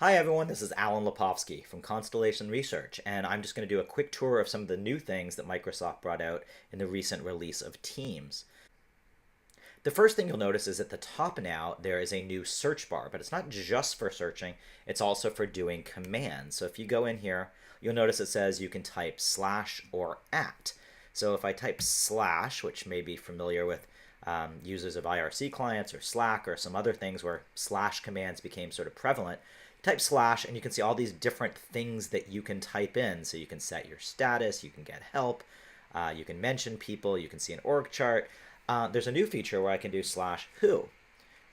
Hi everyone, this is Alan Lepofsky from Constellation Research, and I'm just going to do a quick tour of some of the new things that Microsoft brought out in the recent release of Teams. The first thing you'll notice is at the top now there is a new search bar, but it's not just for searching, it's also for doing commands. So if you go in here, you'll notice it says you can type slash or at. So if I type slash, which may be familiar with users of IRC clients or Slack or some other things where slash commands became sort of prevalent, type slash and you can see all these different things that you can type in. So you can set your status, you can get help, you can mention people, you can see an org chart. There's a new feature where I can do slash who.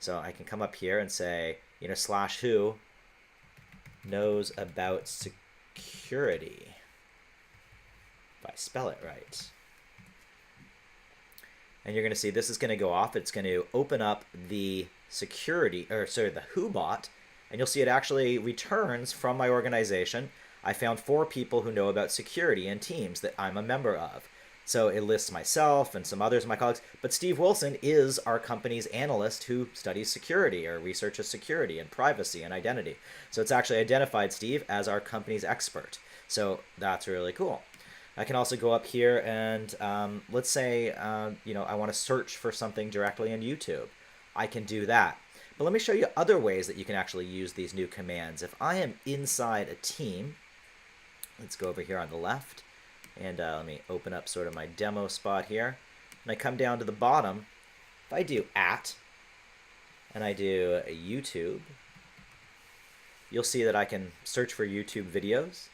So I can come up here and say, slash who knows about security, if I spell it right. And you're going to see this is going to go off. It's going to open up the the who bot, and you'll see it actually returns from my organization. I found 4 people who know about security in Teams that I'm a member of. So it lists myself and some others of my colleagues, but Steve Wilson is our company's analyst who studies security or researches security and privacy and identity. So it's actually identified Steve as our company's expert. So that's really cool. I can also go up here and let's say, I want to search for something directly on YouTube. I can do that. But let me show you other ways that you can actually use these new commands. If I am inside a team, let's go over here on the left, and let me open up sort of my demo spot here. And I come down to the bottom. If I do at, and I do a YouTube, you'll see that I can search for YouTube videos.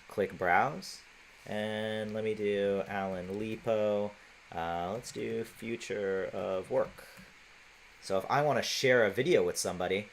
Click browse, and let me do Alan Lepo. Let's do future of work. So if I want to share a video with somebody,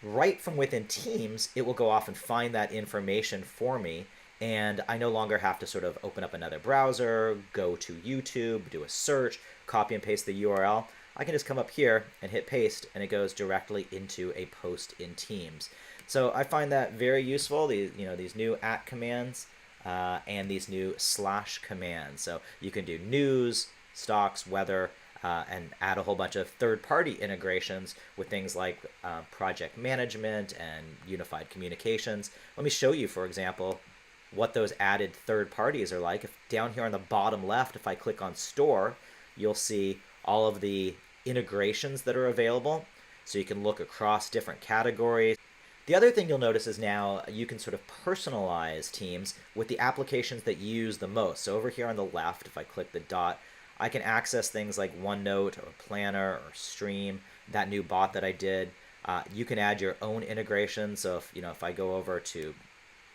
right from within Teams, it will go off and find that information for me, and I no longer have to sort of open up another browser, go to YouTube, do a search, copy and paste the URL. I can just come up here and hit paste, and it goes directly into a post in Teams. So I find that very useful, these new at commands and these new slash commands. So you can do news, stocks, weather, and add a whole bunch of third-party integrations with things like project management and unified communications. Let me show you, for example, what those added third parties are like. If down here on the bottom left, if I click on store, you'll see all of the integrations that are available. So you can look across different categories. The other thing you'll notice is now you can sort of personalize Teams with the applications that you use the most. So over here on the left, if I click the dot, I can access things like OneNote or Planner or Stream, that new bot that I did. You can add your own integration. So if I go over to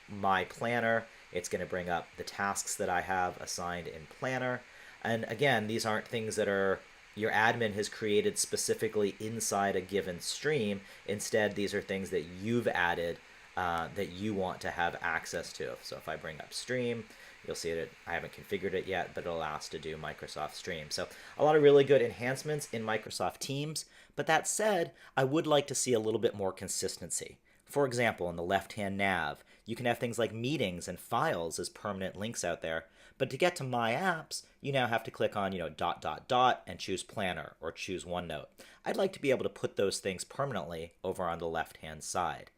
my Planner, it's going to bring up the tasks that I have assigned in Planner. And again, these aren't things that your admin has created specifically inside a given stream. Instead, these are things that you've added that you want to have access to. So if I bring up Stream, you'll see that I haven't configured it yet, but it allows us to do Microsoft Stream. So a lot of really good enhancements in Microsoft Teams. But that said, I would like to see a little bit more consistency. For example, in the left-hand nav, you can have things like meetings and files as permanent links out there. But to get to My Apps, you now have to click on, and choose Planner or choose OneNote. I'd like to be able to put those things permanently over on the left-hand side.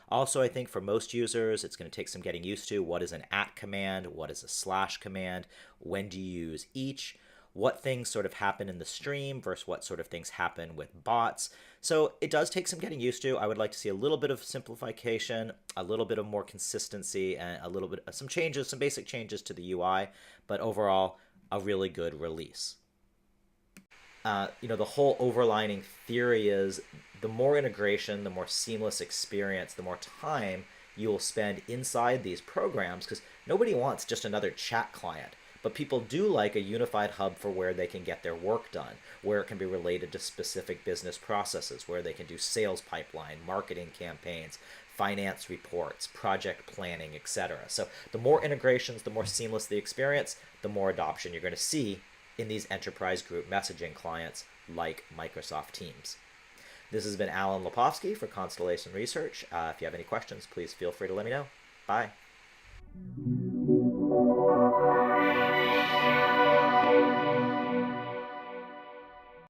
Also, I think for most users, it's going to take some getting used to. What is an at command? What is a slash command? When do you use each? What things sort of happen in the stream versus what sort of things happen with bots. So it does take some getting used to. I would like to see a little bit of simplification, a little bit of more consistency, and a little bit some changes, some basic changes to the UI, but overall, a really good release. The whole overlining theory is the more integration, the more seamless experience, the more time you will spend inside these programs, because nobody wants just another chat client. But people do like a unified hub for where they can get their work done, where it can be related to specific business processes, where they can do sales pipeline, marketing campaigns, finance reports, project planning, etc. So the more integrations, the more seamless the experience, the more adoption you're going to see in these enterprise group messaging clients like Microsoft Teams. This has been Alan Lepofsky for Constellation Research. If you have any questions, please feel free to let me know. Bye.